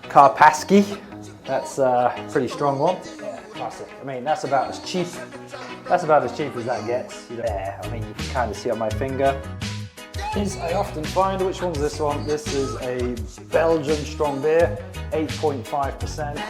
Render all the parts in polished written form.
Carpasky, that's a pretty strong one. Yeah, classic. I mean, that's about as cheap as that gets. There, I mean, you can kind of see on my finger. I often find, which one's this one? This is a Belgian strong beer, 8.5%.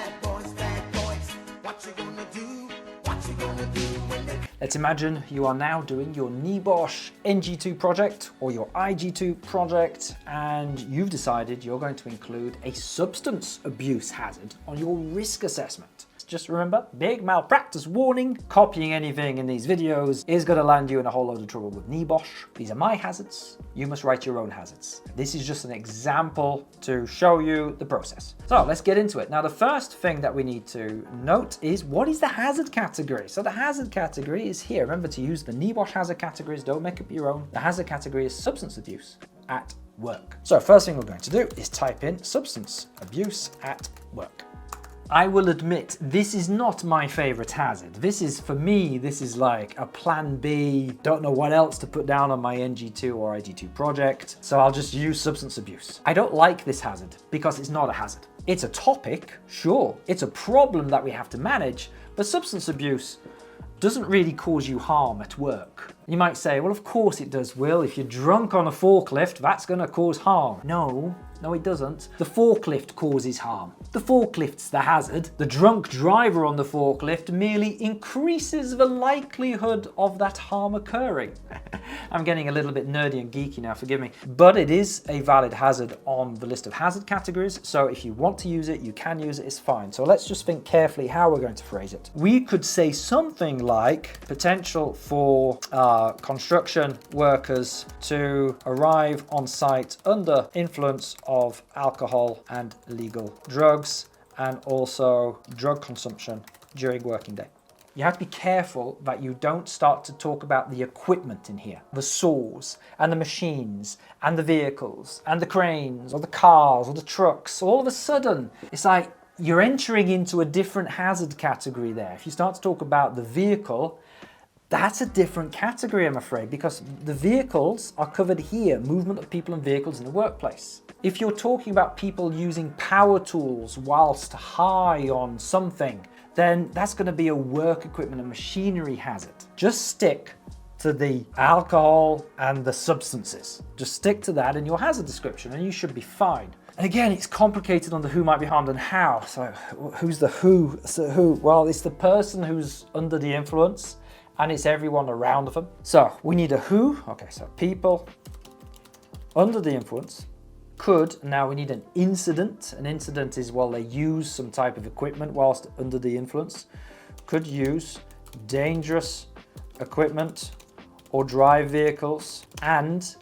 Let's imagine you are now doing your NEBOSH NG2 project or your IG2 project, and you've decided you're going to include a substance abuse hazard on your risk assessment. Just remember, big malpractice warning, copying anything in these videos is going to land you in a whole load of trouble with NEBOSH. These are my hazards, you must write your own hazards. This is just an example to show you the process. So let's get into it. Now the first thing that we need to note is, what is the hazard category? So the hazard category is here. Remember to use the NEBOSH hazard categories, don't make up your own. The hazard category is substance abuse at work. So first thing we're going to do is type in substance abuse at work. I will admit, this is not my favorite hazard. This is, for me, this is like a plan B, don't know what else to put down on my NG2 or IG2 project, so I'll just use substance abuse. I don't like this hazard because it's not a hazard. It's a topic, sure, it's a problem that we have to manage, but substance abuse doesn't really cause you harm at work. You might say, well, of course it does, Will. If you're drunk on a forklift, that's gonna cause harm. No, it doesn't. The forklift causes harm. The forklift's the hazard. The drunk driver on the forklift merely increases the likelihood of that harm occurring. I'm getting a little bit nerdy and geeky now, forgive me. But it is a valid hazard on the list of hazard categories, so if you want to use it, you can use it, it's fine. So let's just think carefully how we're going to phrase it. We could say something like potential for construction workers to arrive on site under influence of alcohol and illegal drugs, and also drug consumption during working day. You have to be careful that you don't start to talk about the equipment in here, the saws and the machines and the vehicles and the cranes or the cars or the trucks. All of a sudden, it's like you're entering into a different hazard category there. If you start to talk about the vehicle, that's a different category, I'm afraid, because the vehicles are covered here, movement of people and vehicles in the workplace. If you're talking about people using power tools whilst high on something, then that's going to be a work equipment and machinery hazard. Just stick to the alcohol and the substances. Just stick to that in your hazard description and you should be fine. And again, it's complicated on the who might be harmed and how. So who's the who? So who? Well, it's the person who's under the influence, and it's everyone around them. So we need a who. Okay, so people under the influence. Could, now we need an incident. An incident is, well, they use some type of equipment whilst under the influence. Could use dangerous equipment or drive vehicles, and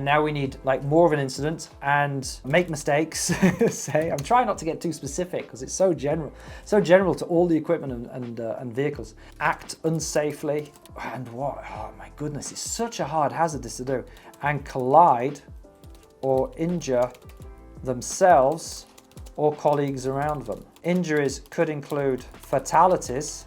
now we need like more of an incident and make mistakes. Say, I'm trying not to get too specific because it's so general to all the equipment and vehicles. Act unsafely, and what? Oh my goodness, it's such a hard hazard this to do. And collide or injure themselves or colleagues around them. Injuries could include fatalities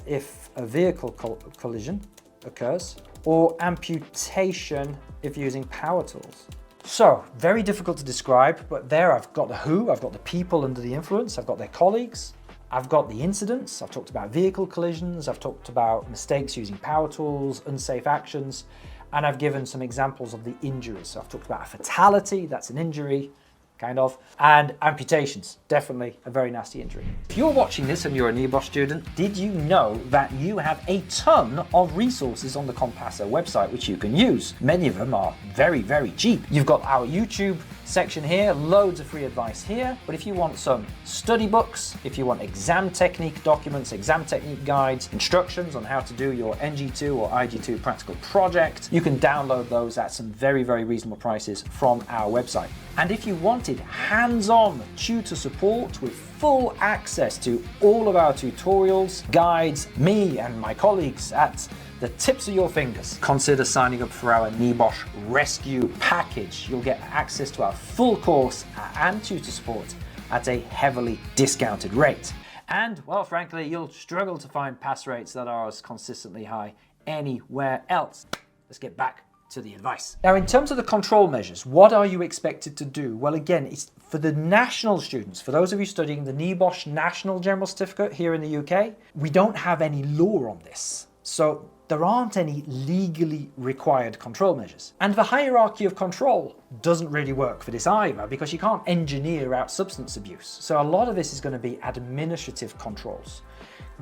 if a vehicle collision occurs, or amputation if using power tools. So, very difficult to describe, but there I've got the who, I've got the people under the influence, I've got their colleagues, I've got the incidents, I've talked about vehicle collisions, I've talked about mistakes using power tools, unsafe actions, and I've given some examples of the injuries. So I've talked about a fatality, that's an injury, kind of, and amputations, definitely a very nasty injury. If you're watching this and you're a NEBOSH student, did you know that you have a ton of resources on the Compassa website which you can use? Many of them are very, very cheap. You've got our YouTube section here, loads of free advice here, but if you want some study books, if you want exam technique documents, exam technique guides, instructions on how to do your NG2 or IG2 practical project, you can download those at some very, very reasonable prices from our website. And if you wanted hands-on tutor support with full access to all of our tutorials, guides, me and my colleagues at the tips of your fingers, consider signing up for our NEBOSH Rescue package. You'll get access to our full course and tutor support at a heavily discounted rate. And, well, frankly, you'll struggle to find pass rates that are as consistently high anywhere else. Let's get back to the advice. Now, in terms of the control measures, what are you expected to do? Well, again, it's for the national students. For those of you studying the NEBOSH National General Certificate here in the UK, we don't have any law on this. So there aren't any legally required control measures. And the hierarchy of control doesn't really work for this either, because you can't engineer out substance abuse. So a lot of this is going to be administrative controls.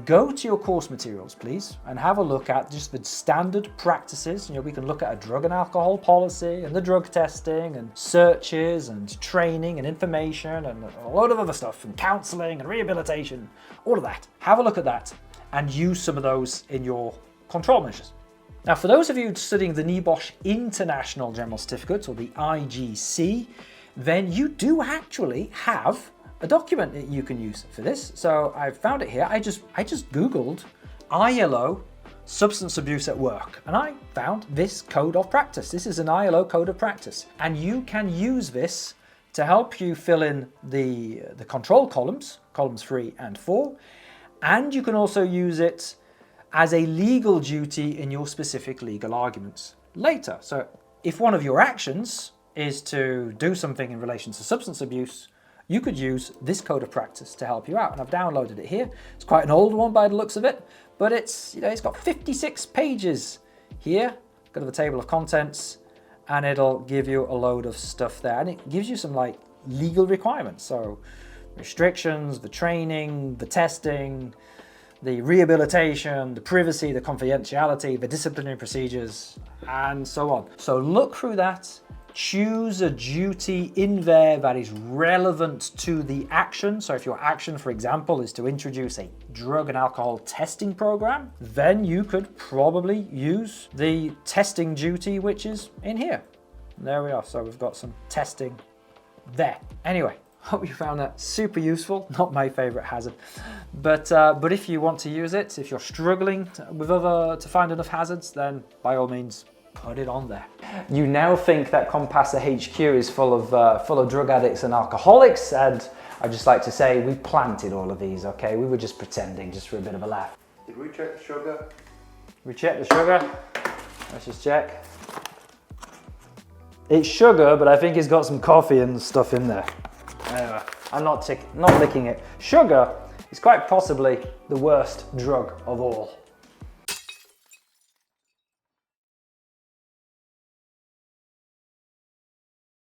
Go to your course materials, please, and have a look at just the standard practices. We can look at a drug and alcohol policy and the drug testing and searches and training and information and a load of other stuff and counselling and rehabilitation, all of that. Have a look at that and use some of those in your control measures. Now, for those of you studying the NEBOSH International General Certificate, or the IGC, then you do actually have a document that you can use for this. So I found it here. I just Googled ILO substance abuse at work, and I found this code of practice. This is an ILO code of practice, and you can use this to help you fill in the control columns 3 and 4, and you can also use it as a legal duty in your specific legal arguments later. So if one of your actions is to do something in relation to substance abuse, you could use this code of practice to help you out. And I've downloaded it here. It's quite an old one by the looks of it, but it's got 56 pages here. Go to the table of contents, and it'll give you a load of stuff there. And it gives you some like legal requirements. So restrictions, the training, the testing, the rehabilitation, the privacy, the confidentiality, the disciplinary procedures, and so on. So look through that. Choose a duty in there that is relevant to the action. So if your action, for example, is to introduce a drug and alcohol testing program, then you could probably use the testing duty, which is in here. And there we are. So we've got some testing there. Anyway, hope you found that super useful. Not my favorite hazard, but if you want to use it, if you're struggling to find enough hazards, then by all means, put it on there. You now think that Compassa HQ is full of drug addicts and alcoholics, and I'd just like to say we planted all of these, okay? We were just pretending, just for a bit of a laugh. Did we check the sugar? We checked the sugar. Let's just check. It's sugar, but I think it's got some coffee and stuff in there. Anyway, I'm not licking it. Sugar is quite possibly the worst drug of all.